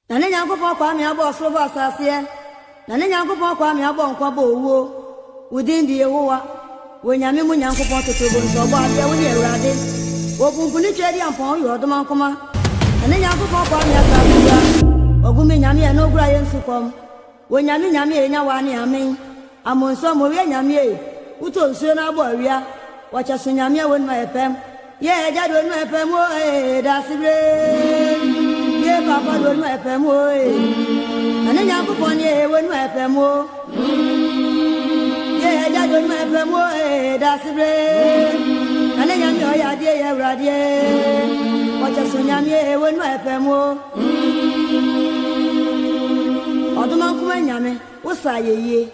Na ne Nyankopɔn kwa me abo soro bo asase na ne Nyankopɔn kwa me abo nkwa bo owo wudin di Yehowa wonyame mu Nyankopɔn totobo nso bo ade wo ne Awurade wo bunkuni twedi ampon yo odoma nkoma na ne Nyankopɔn kwa me asase ogumi nyame e no gura yensu kom wonyame nyame e nya wa ne amen amonso mo we nyame e uto nsuo na abo awia wacha so nyame e wonu epem ye eja do nu epem o da sibre ye papa do nu epem o ane Nyankopɔn ye wonu epem o ye eja do nu epem o da sibre ane nyame o ya die ye Awurade wacha so nyame e wonu epem o oduma kuma nyame wo sa ye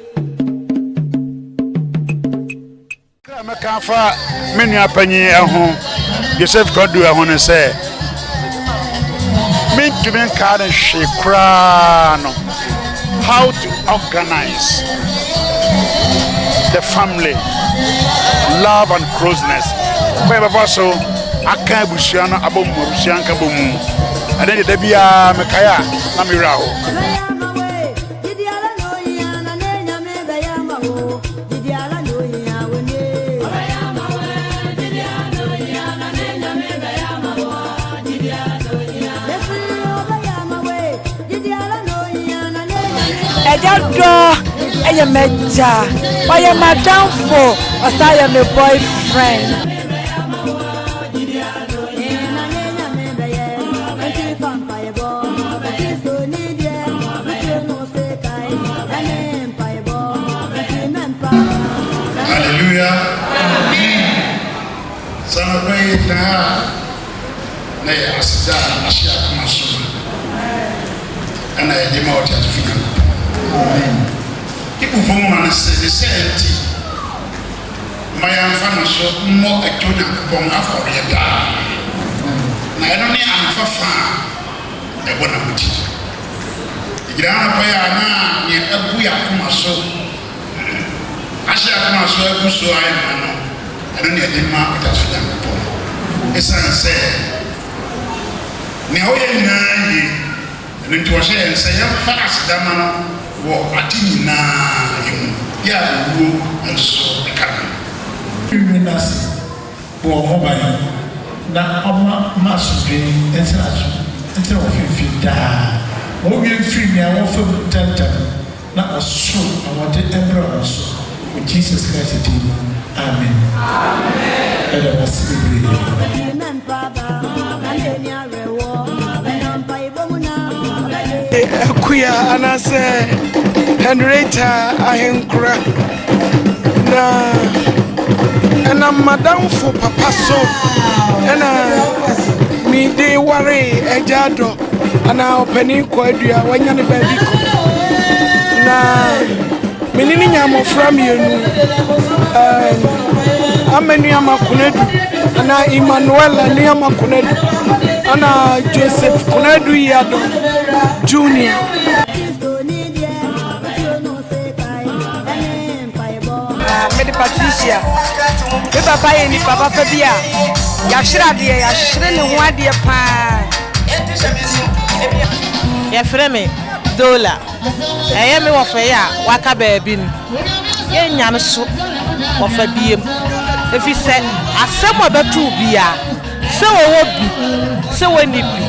Mekafa menu apanyi eho Joseph Kodu eho ne say me to me card shekra no how to organize the family love and closeness we before so aka bushia no abom bushia nka bomu ade de bia mekaya na miraho Ejado eye meja oye madam for osaya my boyfriend Hallelujah. Celebrate na ya asida ashia kama so ana edima oti atufika. Amen. People from man say the same my family so more ekona kupon afọ yeda. Na eno ni anafa fa e bona muti. Igira pa ya na ni abu ya kuma so. Ashia kuma so abu so ayi mano. Eno ni edima oti atufika kupon. Esan say ni oye na yi nti wo say say ya fa asidama no wo atini na yemu ya wo nso ekara Minas bo hoba na oma masube entraso entra ofifi da wo wi free me awon fa tantam na oso awon de embra oso with Jesus Christ name amen amen ela wasibiri Kuya anase Henrietta ahenkura na madam for papa so na mi de worry ejado ana openi ko adua wanya ne baby ko na menini nyamo from yenu amenu amakunedu ana Emmanuel ni amakunedu ana Joseph kunedu yado Junior Mede Patricia me papa ye ni papa fa bia ya hwere de ya hwere ne ho ade pa ya freme dola eye me wo fa ya waka ba bi ni ye nyame so wo fa biem efi se asem obetu bia se wo bi se woni bi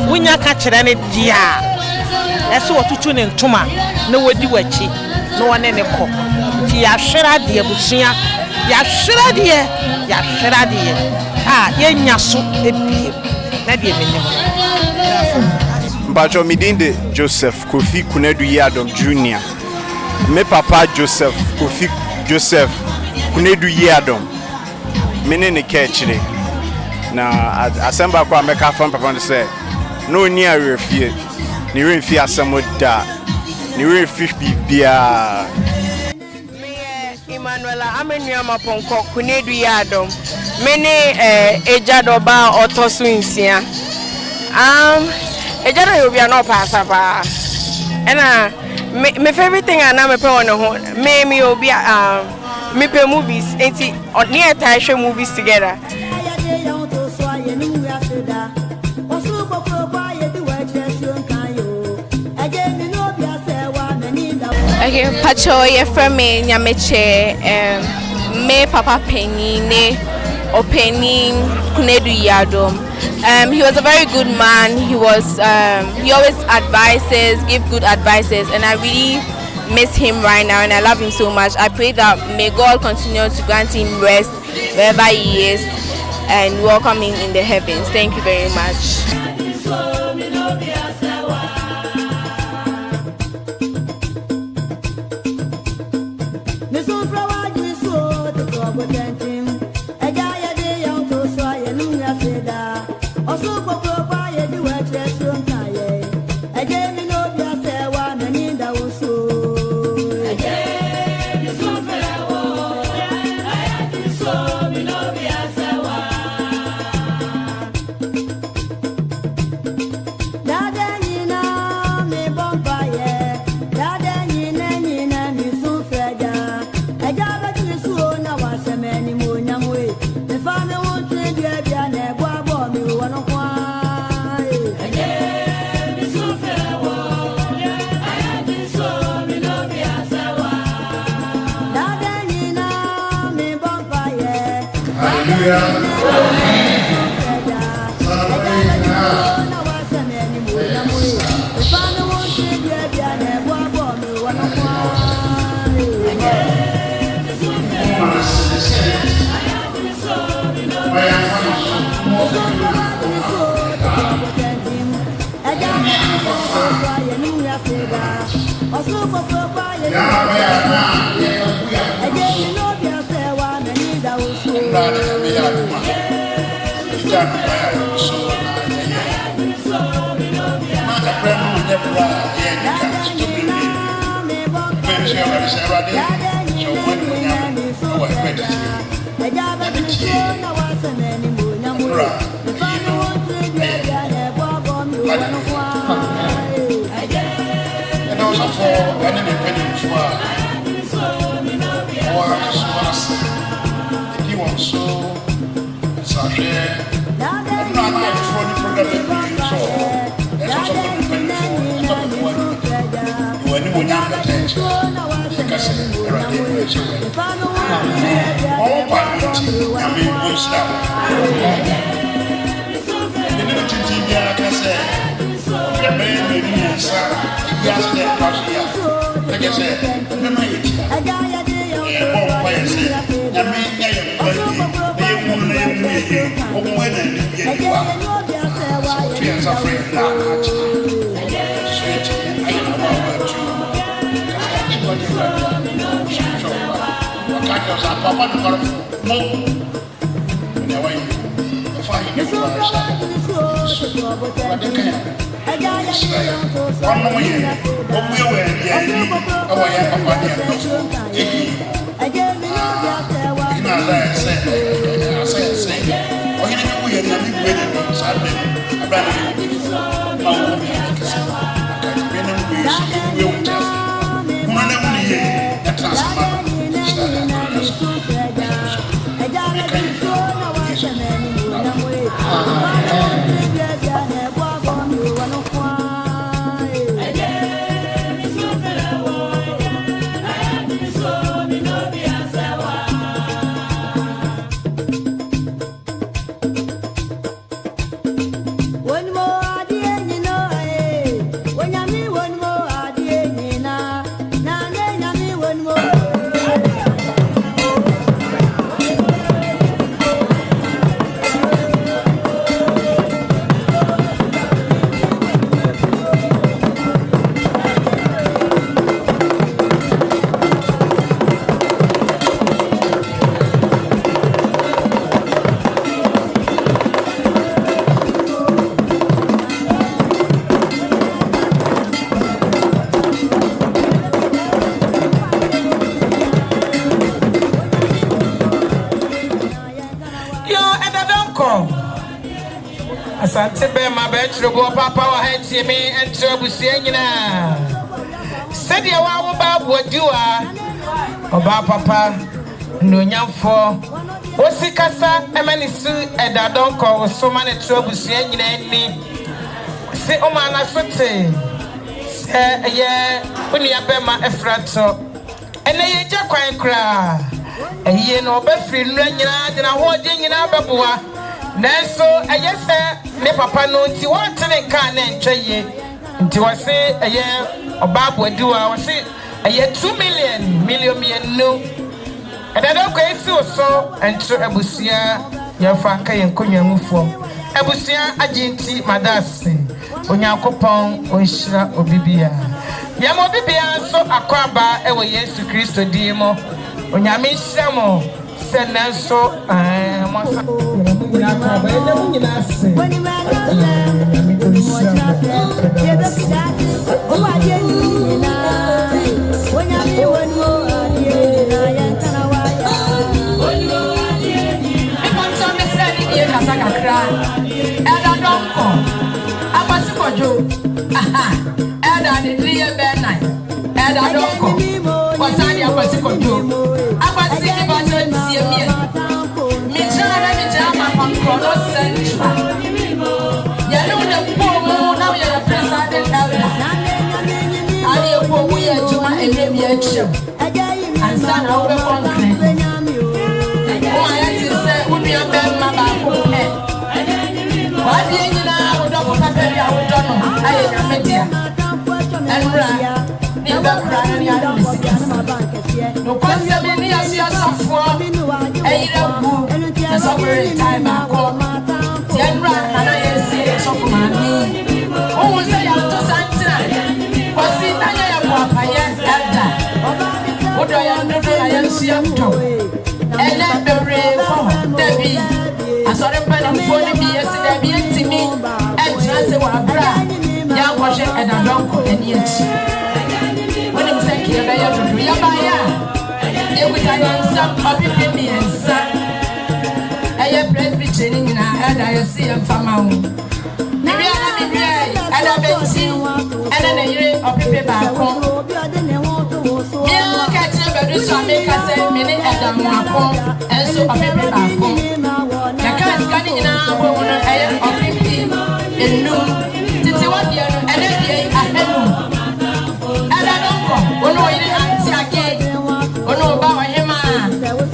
wunya ka kire ne dia ese wo tutu ne ntoma na wodi wachi na wone ne ko ti ya hwere de busua ya hwere de ye nya so ebiem na de menim Mbacho midinde Joseph Kofi Kunedu Yadom Junior. Me papa Joseph Kofi Joseph Kunedu Yadom. Mene ne kechire. Na asemba kwa meka fam papa say no ni arefie. Ni refie asemo da. Ni refie bibia. Me Emmanuel amenya maponko Kunedu Yadom. Mene ejado ba otosu nsia. Ejado you be no passa ba. My favorite thing I me pe on ho. Me obi me pe movies. Enti near time show movies together. Okay, Pacho, you're from me, Nyameche, me Papa Penny, ne Openi Kunedu Yadom. He was a very good man. He always advises, give good advices, and I really miss him right now, and I love him so much. I pray that may God continue to grant him rest wherever he is, and welcome him in the heavens. Thank you very much. Asante be ma be trobo papa wa hatie me ento abusia nyina sadia wa wo ba boadiwa oba papa ndonyamfo osikasa emanisu edadonko so ma ne tro abusia nyina ni se o ma na sote se eye oni abema efrato ene ye gya kwan kra eye no obefiri nra nyina de na ho gye nyina beboa nanso eye se ne papa no nti wotene kan na ntwaye nti wose eye obabo adiwa wose eye 2 million no edada ko esi oso entro abusia ya fa ka yen konwamufo abusia agenti madase onyankopon onhyira obibia ya mo bibia so akwaba ewo Yesu Kristo dimo onyame hyira mo senenso mo sa ya akwaba ede mo nyina se onyame onhyira Eda donko akwasikojo eda de driye benai eda donko wasani akwasikojo akwasiki bajo tie mi jama kontrolo central ya no de pomo na ya president elder ali pomo ya juma emebi achem ansa na obe concrete o ayati se uni abemma ba ko wadi nyina wodo papa bia wodo no aye nyamedia enra ni bakra ni ado bisikasa no kwase bi ni asia safo ayira gu na safari time akọ ti enra na yesi safo mami o wo se ya to santina kwasi anya ya bo apaye ada wodo ya ndodo na yansia mto ene bebre ko debi asore pani mfoni bi yesida bi ntimi entra se wa bra ya kwhwe edadonko eni echi woni mseki ya ya dudu ya baya ewuta yansa obibi mi ensa eye presbytery ni nyina eda yesi mfama hu bibia na bibia eda benti ena na yire obibi ba ko mi ka ti bedu so ameka se mi ni eda mu akọ enso obibi ba ko yakas kani nyina bo no eye opipi enum titi wabia no ene bia ahenu ada donko ono yire anti age ono ba wa hema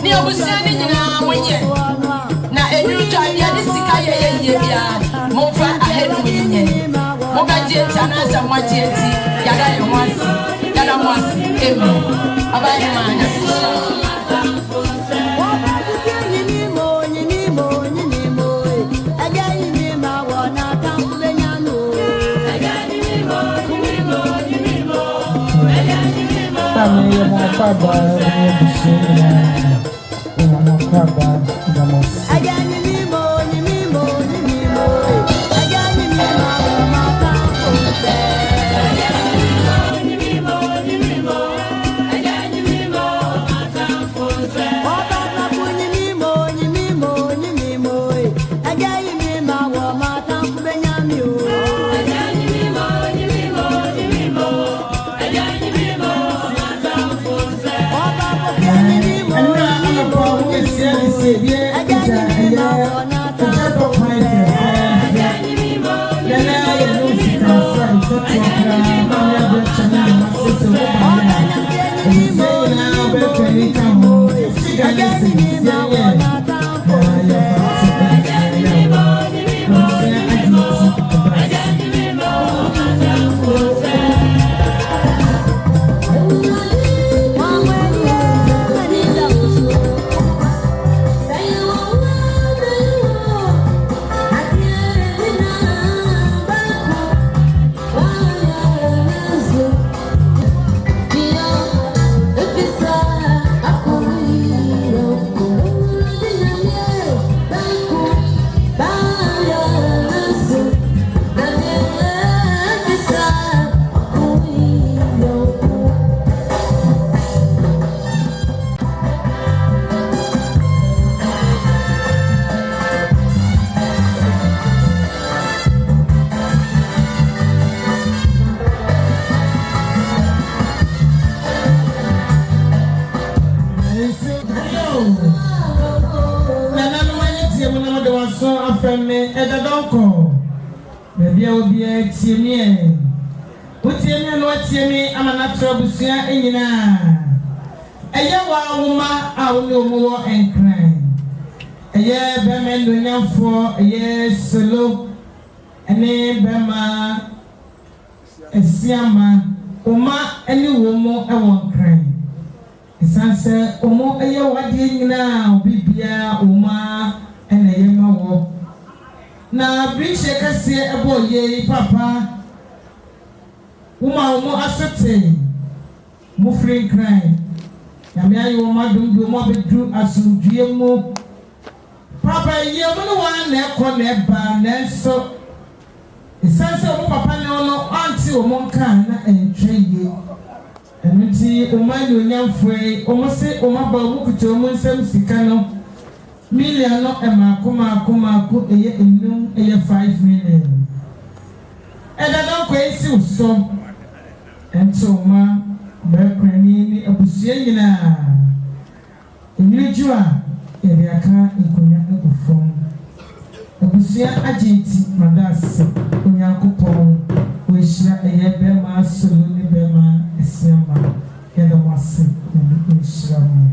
ni obusia ni nyina monye na enuru twa bia ni sika ye bia momfa ahenu monye mo ba je tana sa mo je ti yada ye mwasi yada mwasi emi aba hema na Family of my father, wotie me no watie me ama na trabusua enyina eye wa woma a wo ne omo enkran eye be me ndonyafo eye solo ene be ma esiama oma ene wo mo e won kran isanse omo eye wade nyina obibia oma ene ye ma wo na brishe kase ebo ye papa Uma asete mo free cry ya me ayo ma dum mo bedu asundue mu papa ye mo no wa na ekọ na eba na so isanse mo papa ne no anti o mo kan na entweye enti o ma no nyamfue o mo se o ma ba mo kuto mo nsem sika no million no e ma ko eye enum eye 5 million eda don ko esi uso ento ma bekrani ni abusua nyina enirejua ere aka ikonya egufom abusua agenti madase onyankopon we shira eye be ma solo ni be ma esiama eda wase ni shira mo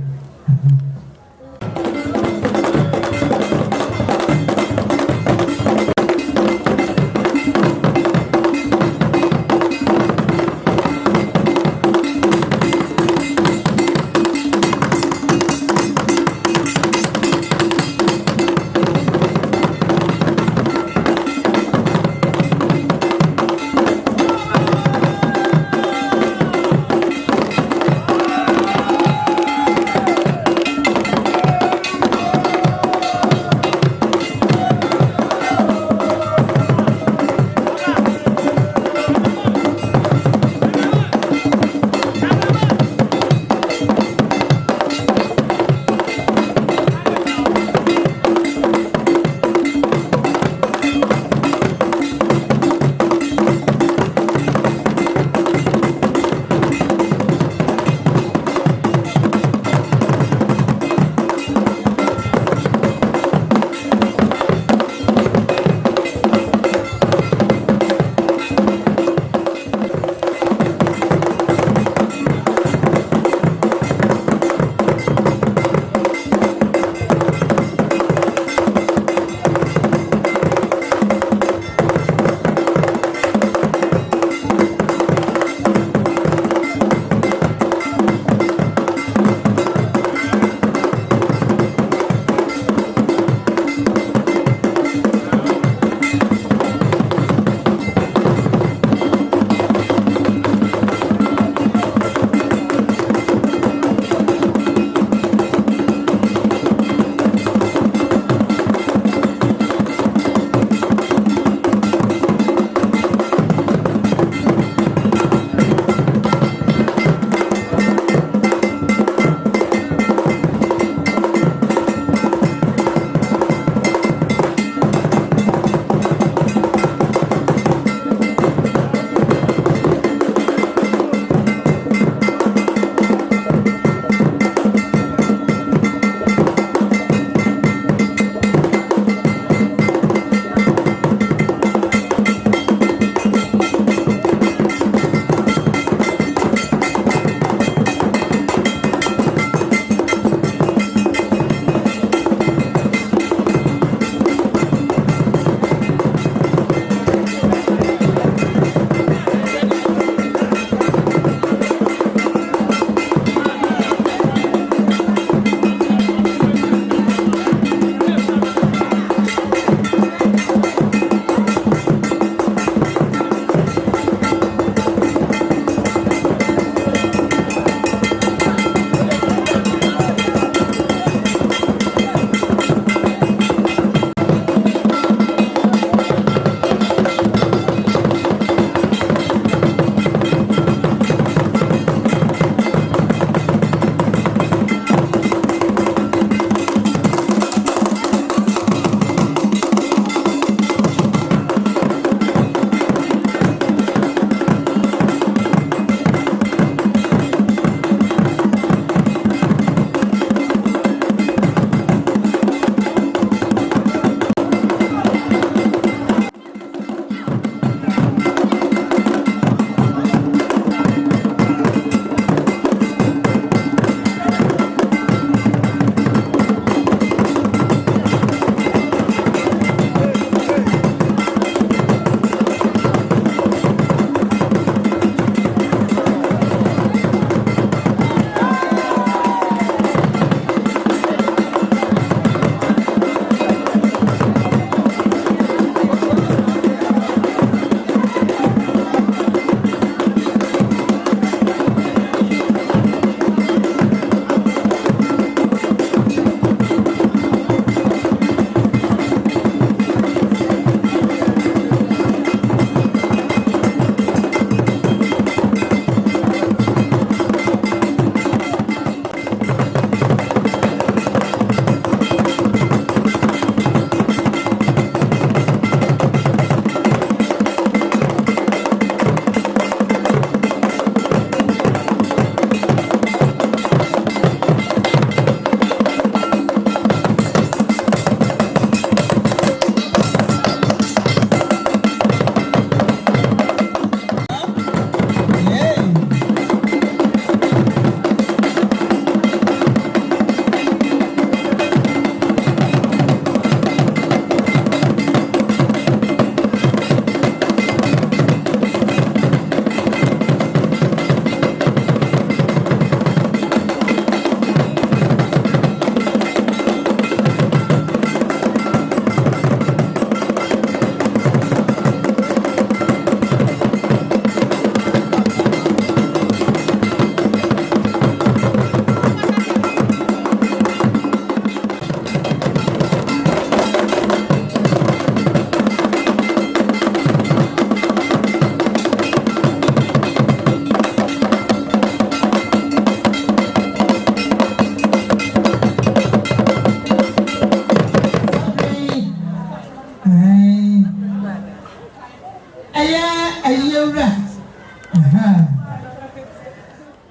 ayura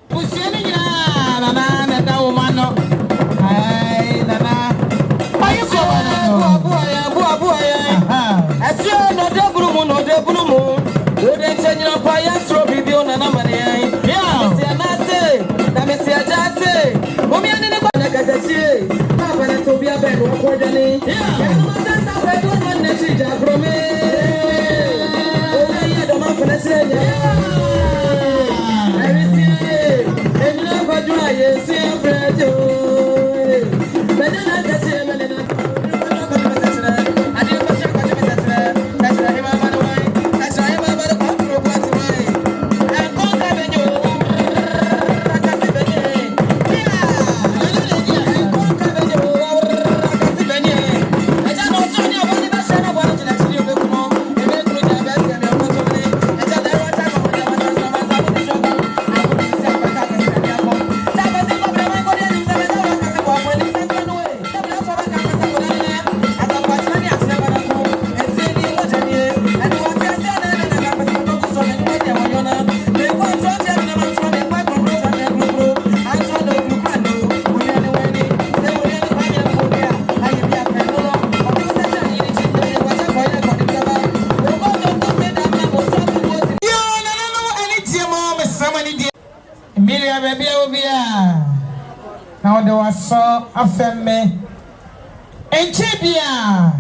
Pusieni ya nana na da umano ai nana ayo ko bua ya asio no de burumu o de chenyina pa ya sro bibio nana mane ai ya se na se na me se aja se o mi ani ne kwa na katachi pa ba na to bia be no ko dani ya no se sa be do no na chi ja brome o ya do ma fa na se ya yes, I'm ready. Now there was so a family and Chibia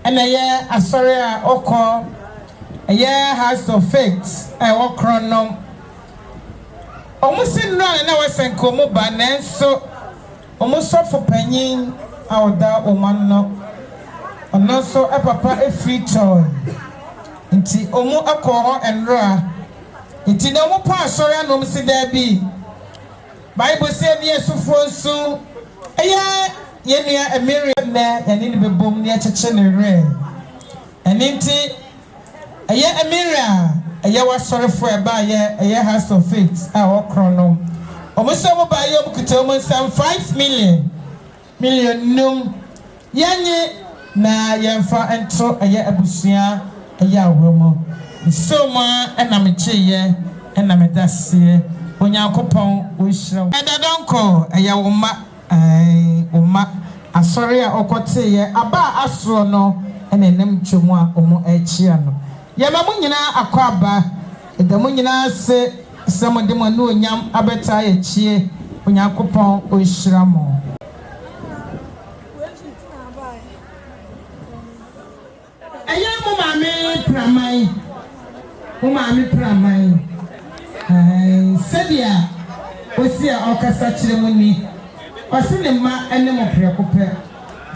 and a year a sorry oko a year has to fix a walk chronom almost in run and I was in Como Banen so almost for penny out that woman no and also a papa a free toy into Omo a call and ra into no pass sorry no see there be Bible said yes for so aya yenia Miriam na yani be bom ne acheche ne re eninti aya Miriam aya wasore for e ba aya house of faith a okronom omuso mo ba ye okuta mo sam 5 million num yanye na yemfa ento aya abusua aya awomo so ma na me cheye na me dasie Onyankopon ohira edadonko eya woma asori a okoteye aba asoro no enenem twemu a omo achia no yema munyina akwaba edamu nyina se samodemo no onyam abeta achie Onyankopon ohira mo eya mo mame pramai Sedia Osia Okasa Chiremuni Osinema Enemo Precope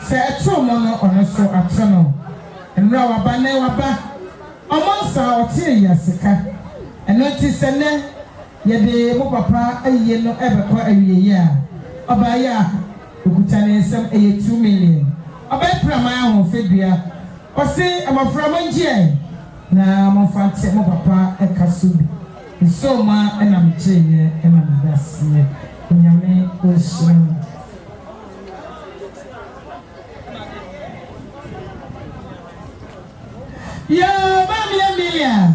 Se eto mono onoso atono Enra waba ne waba Omonsa otie yasika Eno ti sene Yede mo papa aye no ebekwa awiye ya Oba ya okutane nsem eye 2 million Oba prama ya ho fedua Osi amaframa njie Na mo fante mo papa ekasubi So ma and I'm changing and I'm dancing. Nyame ocean. Yo, Mami Emilia.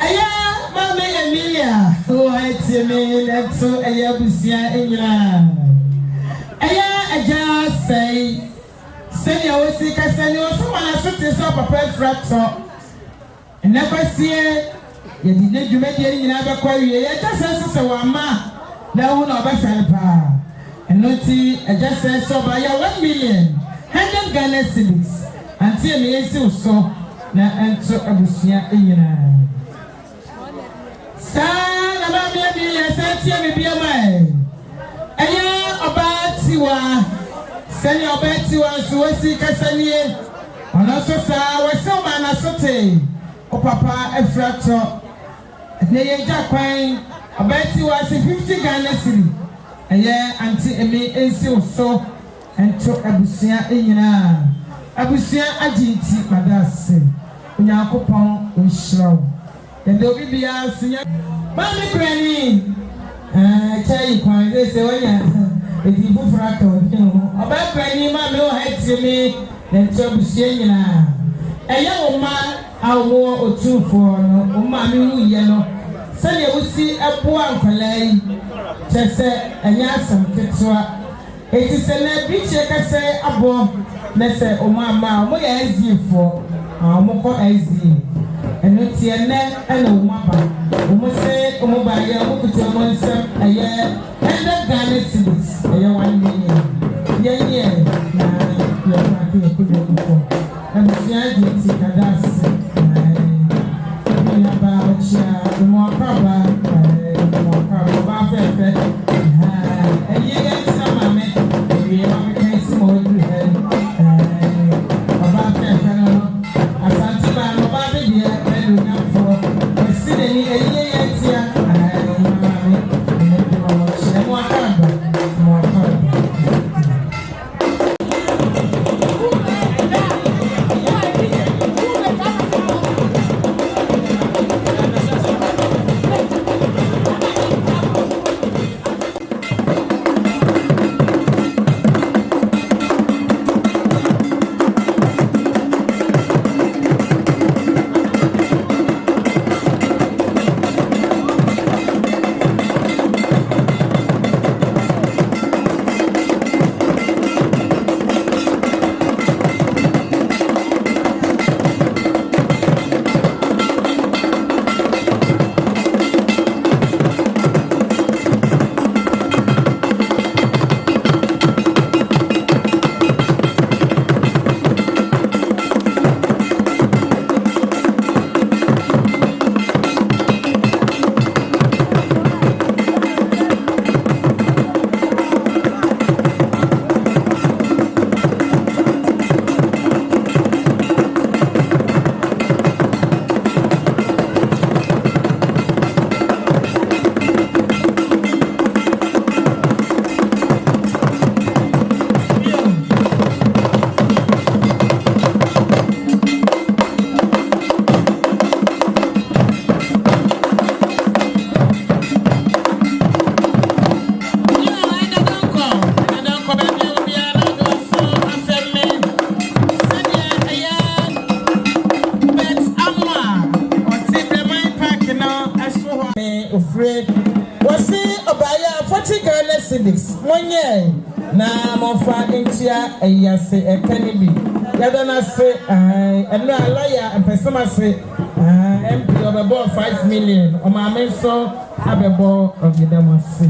Aya, Mami Emilia. Oh, I see me. That's so Aya Busia England. Aya, I just say. Send your sick as any or someone has put this up a first raptor. And never see it. You did you make it in another quarry. I just says so, ma. Now, no, but and Noti, I just said so by 1 million. 100 Ghana cedis. Until me so. Now, and so I was here in Son, about me, I said, be a man. And you're about to. Senior Betty was Wessi Cassanie. And also, sir, was so man as sote. O papa, a fracture. Nay, Jack Quine, a Betty was 50 Ghana city. A year until a me and so and to Abusia Ina. Abusia Agiti, Madasi. Unyakopon, Ushrow. And there will be a senior. Mammy Granny. I tell you, they say, edi fufura ka odi ho oba pani ma me o hati me na ntobusie nyina eye wo ma awo otufo no o ma me hu ye no se ne wusi ebo ankolai chese enya asam ketwa eti se na biche kase abo na se o ma mo ye azifo mo ko azi eno tie ne ena o ma ba o se o mo ba ye o kutu mo nsem eye enda Ghana cities eye 1 million ye na ye ma ke ku do ko and the agency kadas na ba chia mo akaba ba fe eye sama me we ma ke si mo du he ba fe no asante ba no ba be dia e do na fo si de ni eye tia ma me mo chia mo akaba na mofa entia eyase ekanibi yadana se eno alaya empesama se MP obebo 5 million o ma me so abebo ogidamase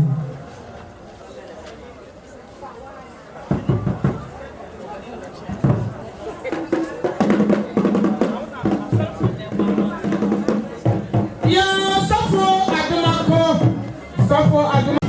ya safo aduma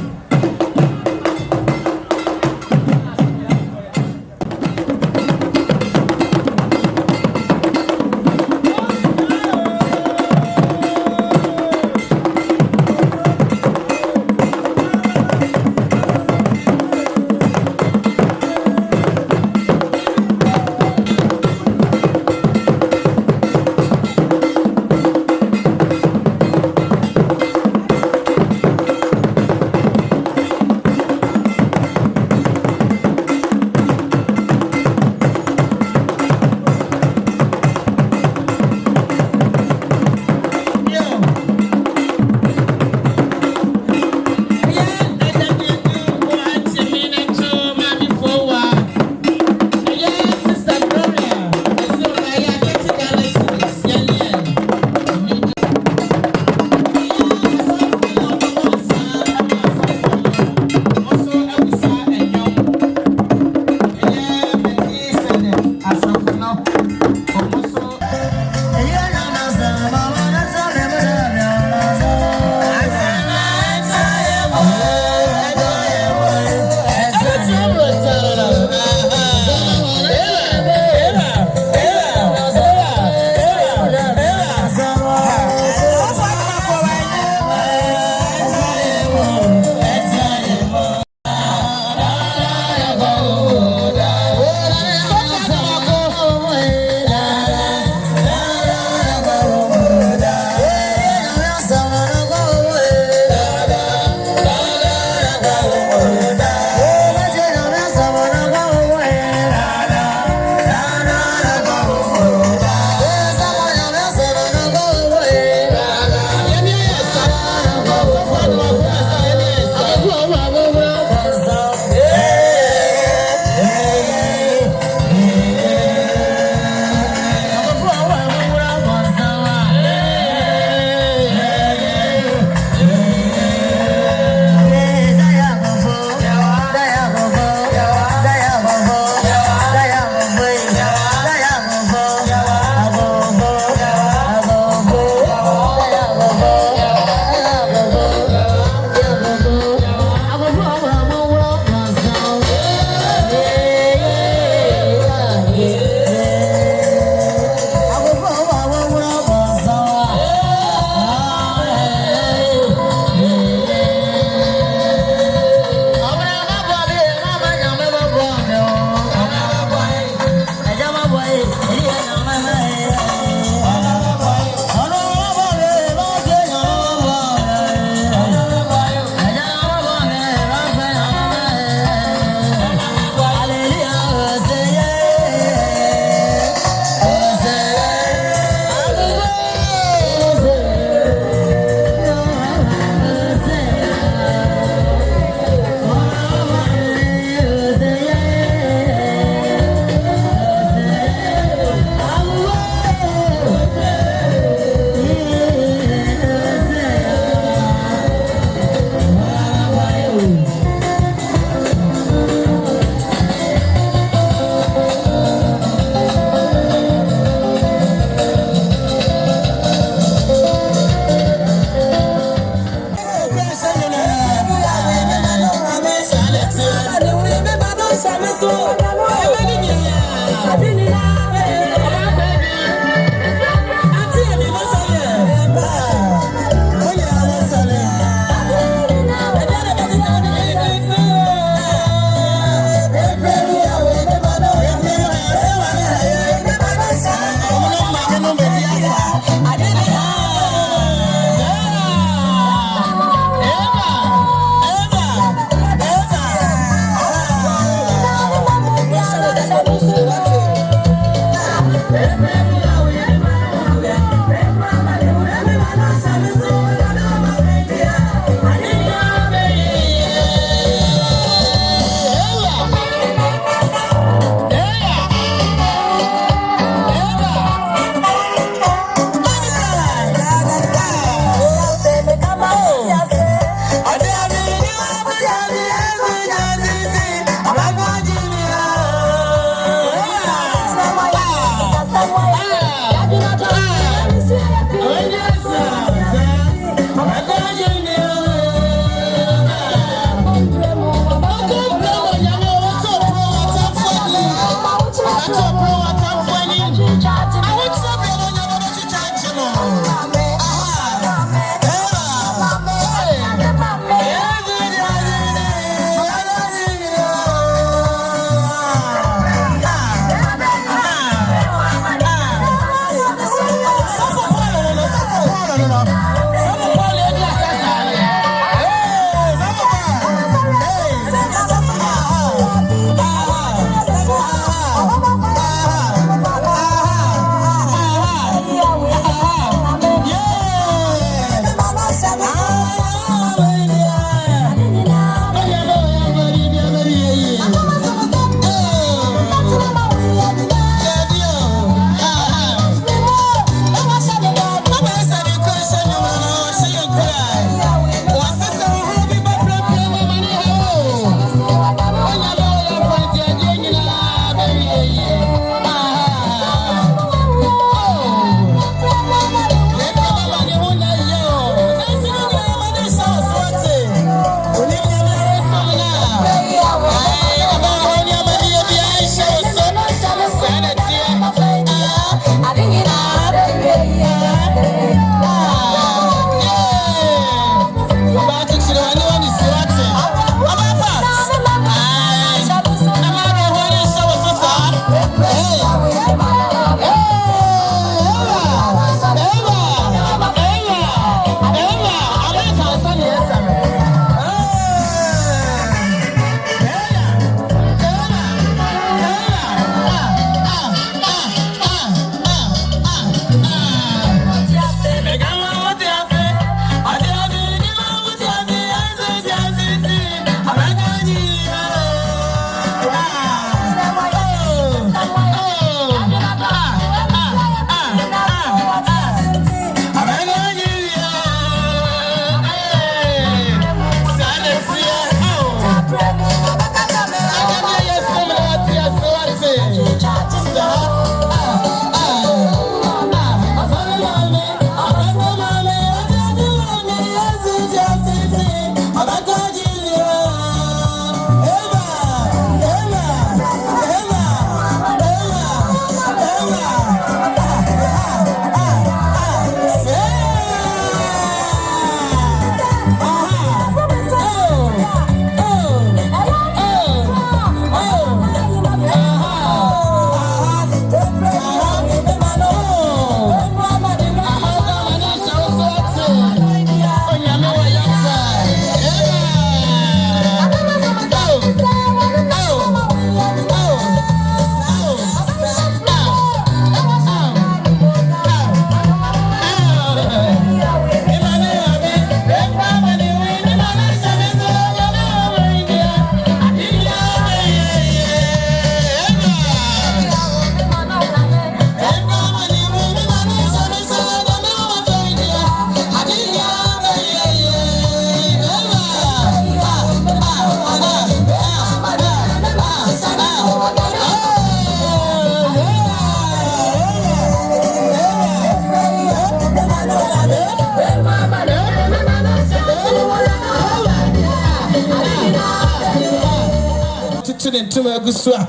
ntoma gusua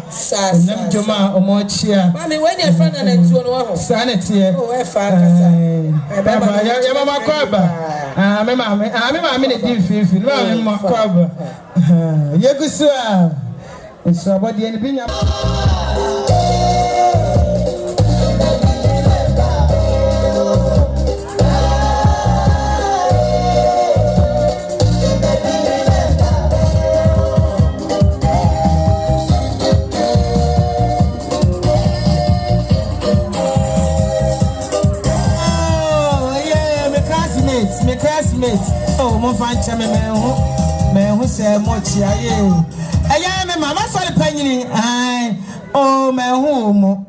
nyam joma omochia mami when your friend na tuo no ho sanete oh e fa kasa baba ya mama kwaba me mama ne di fifi no me mama kwaba ye gusua so abodi eni binya my classmates. Oh, my fan chame me who say much ya ye. Aya me mama sorry penny. Ai, oh me who.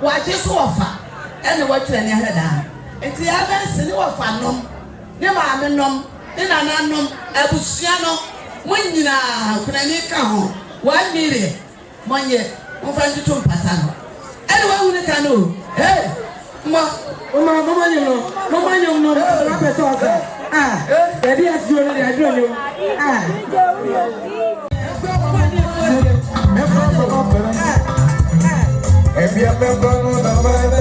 Wache so ofa ene watire ne heda enti ya ben sini ofa nom ne maame nom ne nana nom abusua no monyina kunani ka ho wa mire monye mo fanji to mpata no ene wa hu ne ka no eh mo manyo no na pese ofa dedi asio no dey do no Every member of the Bible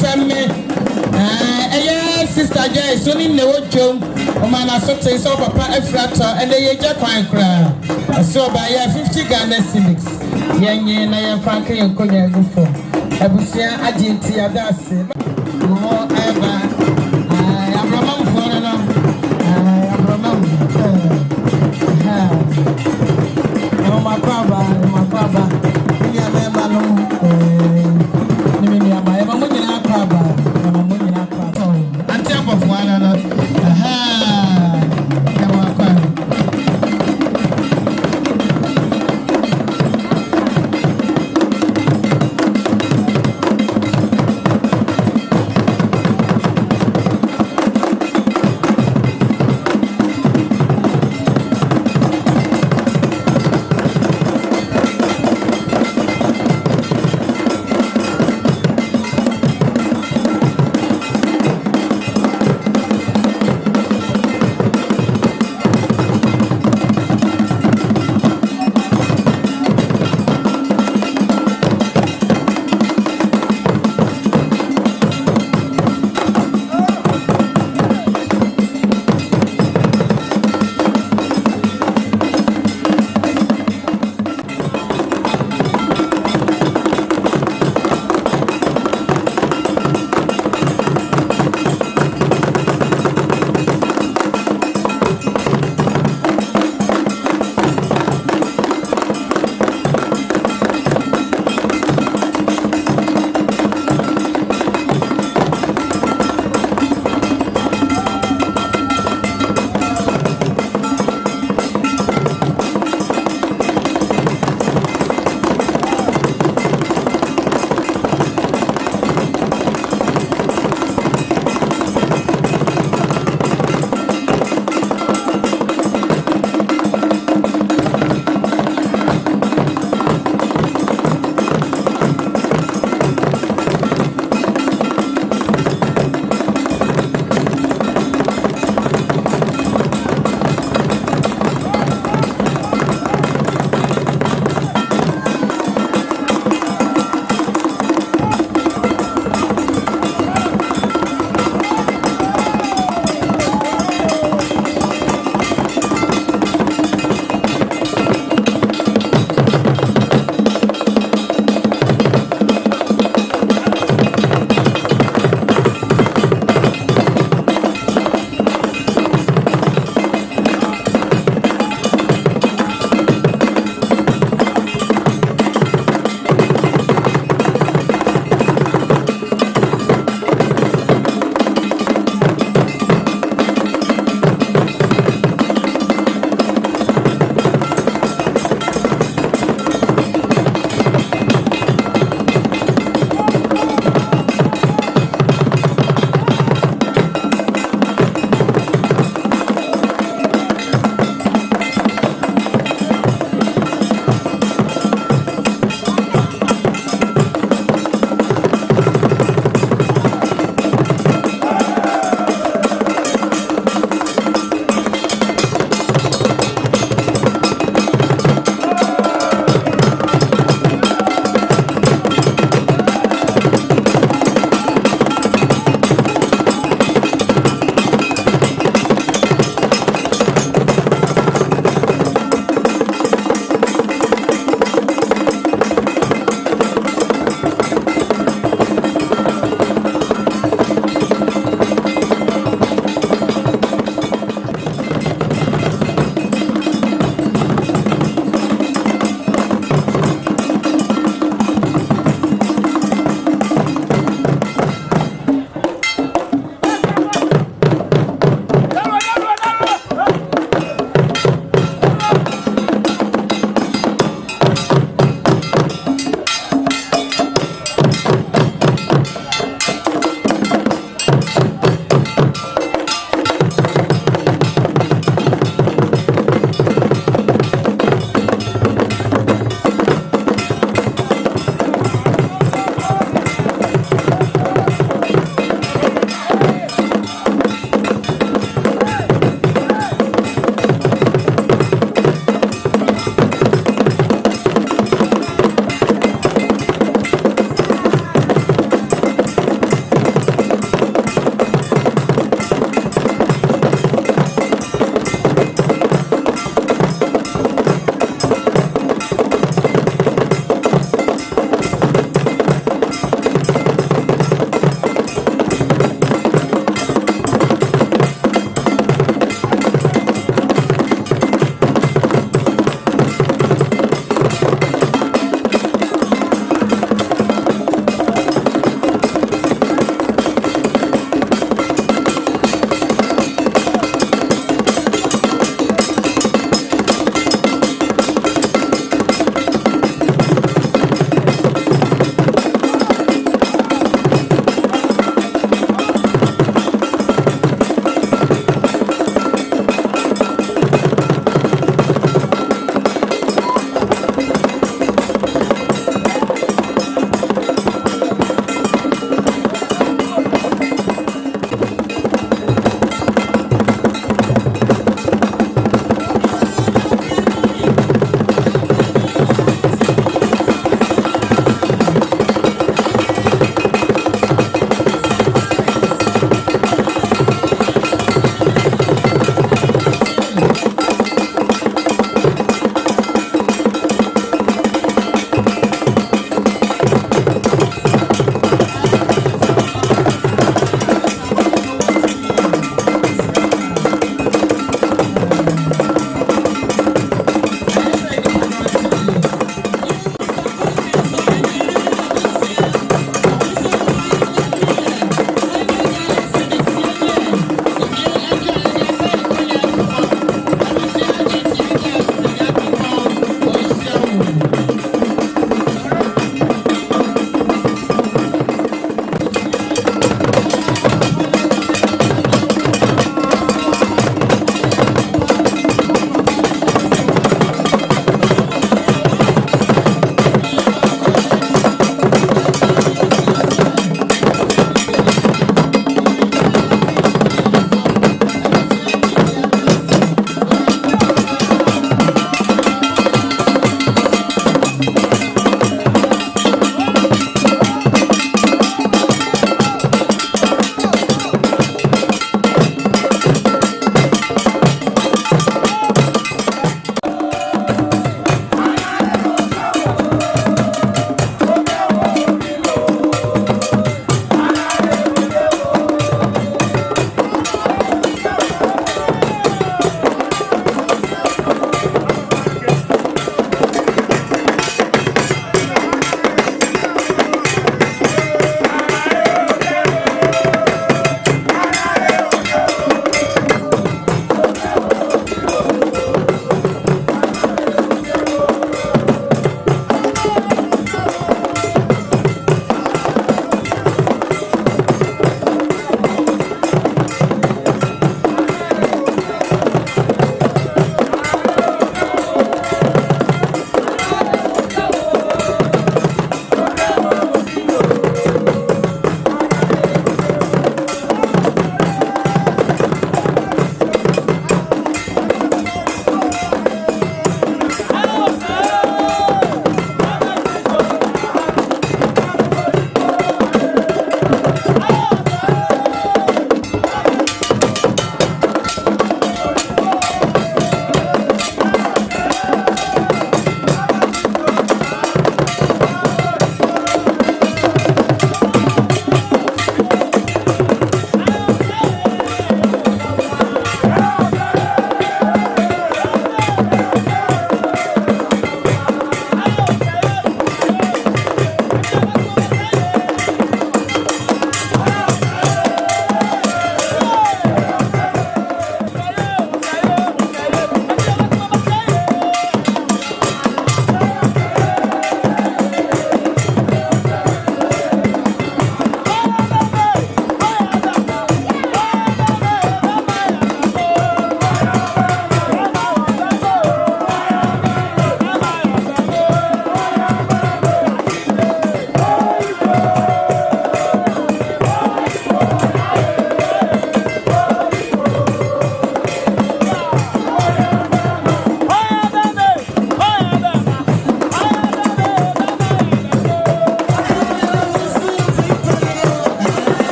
femme sister Joy so ni ne wodwom o ma na so te so papa afrato and ye je kwan kra so ba ya 50 Ghana cedis yenye na ya franka ye konya gufo abusia agenti adase mo eba abraham fona no abraham no makwaba ni ya mema no ni ni ya ba mo nyina akwaba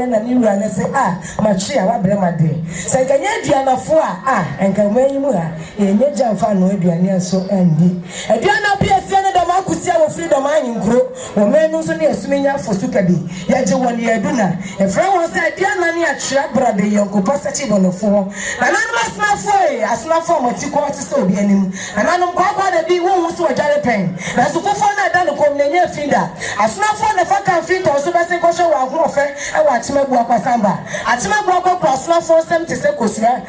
Na ni wura ne se machi a wabre made se ganya aduanafo enka mayimu enye jamfa no aduane enso andi aduana bia se ne dama akusia wo freedom anyinkro wo menu so ne asumenya fosuka bi yaje woni aduna e fra wo se aduana ne achira brade yonko pasachi bonofo na nanu asnafo matiko atise obi anim na nanu kwakwa da bi wo so wajare pen na so kofo na da no kom nenye finda asnafo na faka finda so be se ko hwe wa ahofe e wa chimagbu akwasamba achimagbu akwa asnafo sem te se kosua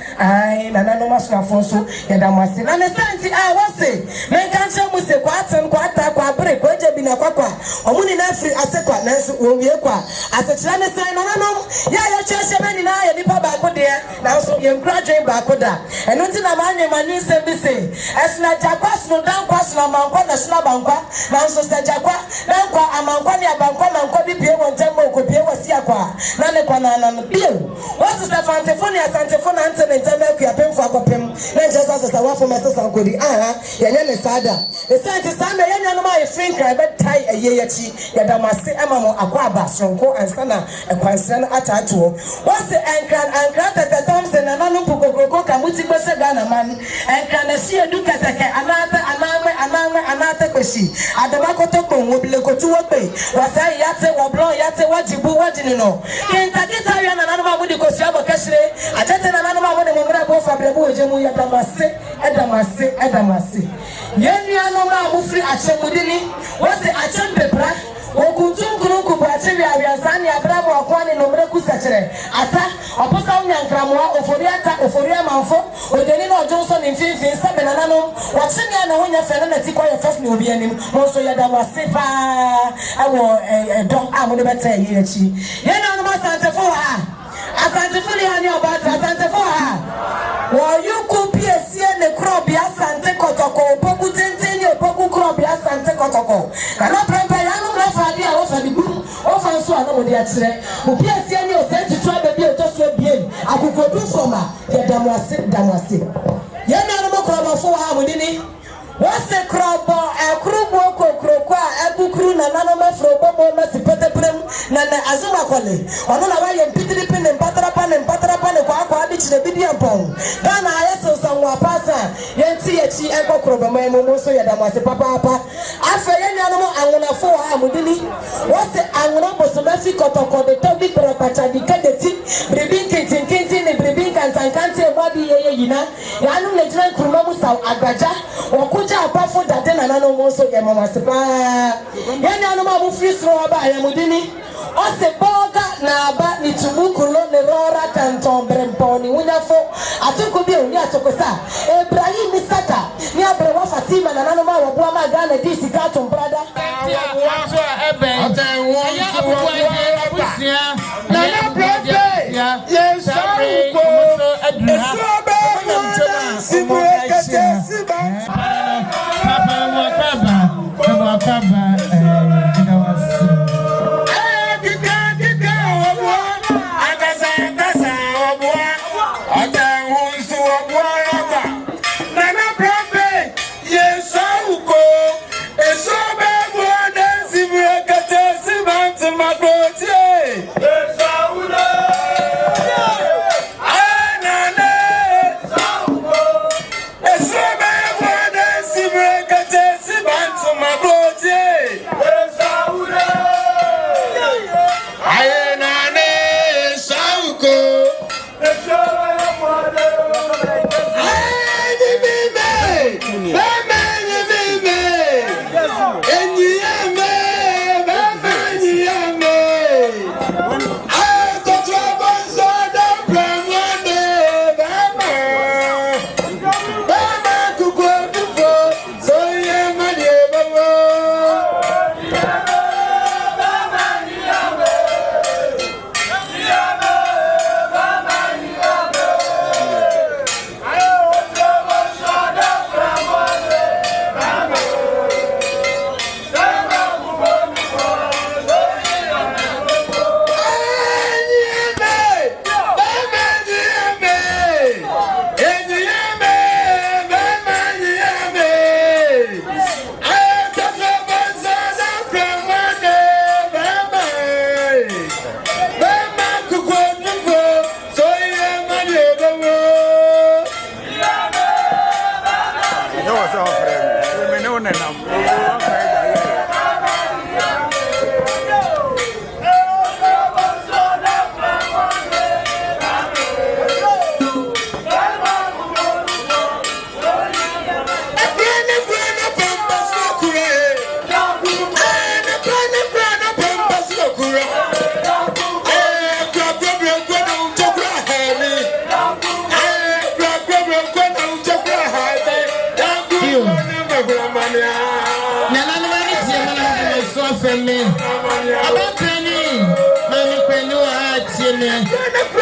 na nanu asnafo so yadamase na ne santi wo se men kan che mu se kwa atem kwa ata kwa bre kwa je bi na kwakwa omuni na afri asekwa na so owie kwa asechira ne san na nanu ya chese mani na ya nipa ba ko de na so ye graduate ba ko da eno ti na manye mani se bi se esna jakwa sno dan kwa sno mankwa na sna bankwa na so se jakwa dan kwa amankwa ni abankwa mankwa bi pie won temmo ko pie wasi akwa na ne kwa na pie wasu se fantefoni asantefoni antene temmo ku apemfo akopem na Jesus se wafo mesesa nkodi ye ne sada esanti sanda ye nyano ma ye finka be tai eye yachi ya damase amamo akwa aba sonko ansana ekwanse na atatuo wase ankran tete Thompson na nanu pokokoko kamuti gbese Ghana man ankran si eduka teke anata koshi adabakoto kon wobile kotu wope wasai yate woblon yate wajibu wajini no kentakita ya na nanu ma mudi kosi abo kashire atete na nanu ma mudi momra bo fabrebu ejemu ya damase yeni anu ma mufri achemudini wase achembebra okuntunkuru kubache ya biasani abramo akwani nomre kusachere ata oposa unyankramwa ofori amanfo odeni no Johnson mfimfin sabe na nanom wachenya na wonya fere na tikwa ya first ni obi anim monso ya dawa sefa awo don amode beta ye achi ye na no masantefo asantefo ni ani obata asantefo wo yuku piesie ne krobi asante kotoko opoku tenteni opoku krobi asante kotoko na prempa ya no fadi a ofadibu ofanso a no de akire obi asie ni o senti twa ba bi o to so bien akukodu foma ya damwase ye na no kroba fo mudini wase krobo ekrubo kokroko ebukru na nano mafro bobo masipete prem na azuma kwale ono na wa ye mpitiri pene mpatara pane kwa bichire bidiampon Ghana ayeso sanwa pasa yenti yechi ekokrobo maimo so yadamase papa afa ye nyano mo anwona fo mudini wase anwona bosomafi kotoko de tobi propacha dikadeti bribin kintin ne bribin kantankante body ye yina yanu lejina kuruma musa agbaja okuja apafo dade na nano mo so ye mama sepa ye nyano ma bu free throw aba ya mudini o se boga na aba ni tumukulo ne rora kanton bremponi wunyafo atoko bi oni atoko sa Ibrahim Saka ni abrewa Fatima na nanu ma wo bo ma Ghana di sika to brada waso ebe ya abubuwa abusia na na birthday yes ko esobe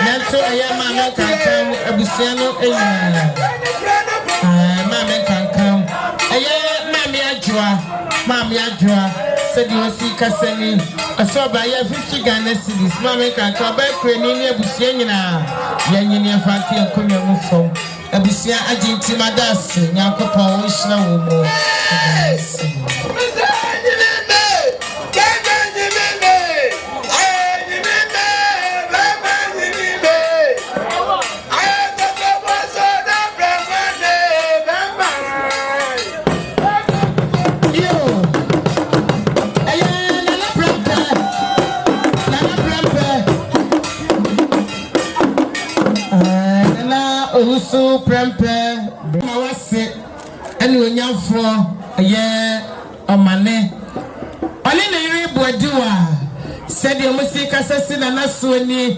Nanto aya mama kankan abusia no enyina mama kankan aya mama adwoa said you see kasani asoba ya 50 Ghana cedis mama kankan ba kreni ni abusia nyina ya nyini afanti akonya mu fom abusia agenti madase nyankopon wo hyira wo mo Ohusu prempe ma wase ene onyafo ye omane ole ne yiri boadiwa said you must see kasasina na suoni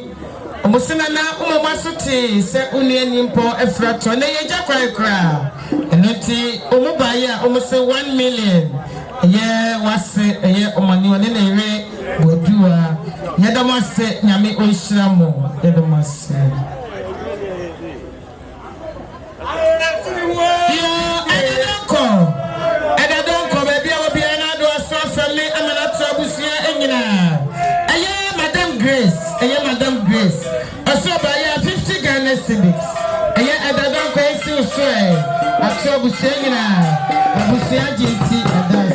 omusina na umamasute se uni animpo efrato na ye jakwa enoti omubaya omuse 1 million ye wase ye omani one ne yiri boadiwa yedamase nyame onhyiramo yedamase Madam Grace. Also by 50 Ghana civics. And yet I don't quite see so. I saw Busena, Busia GT, and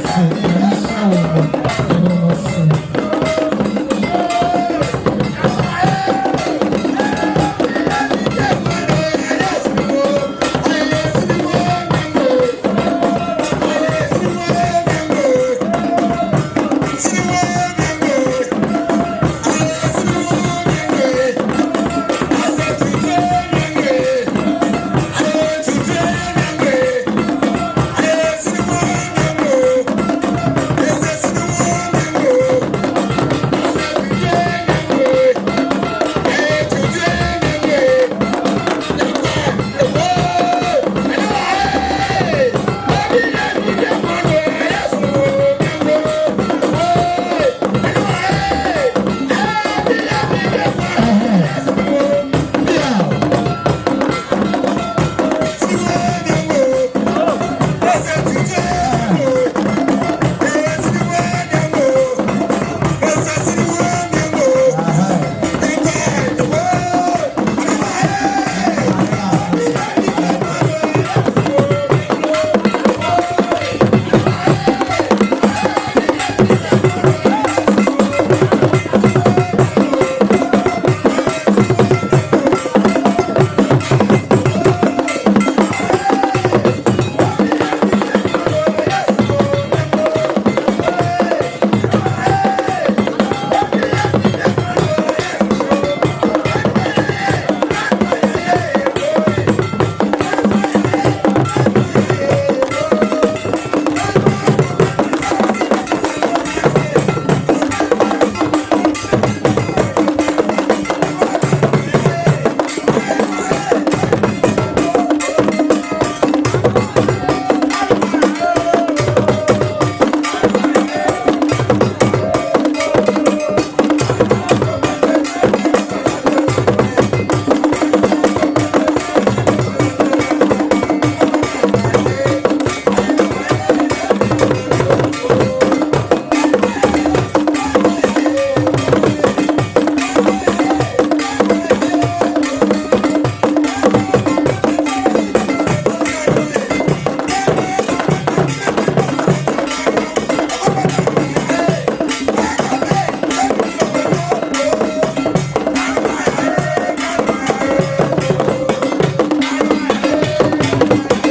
Thank you.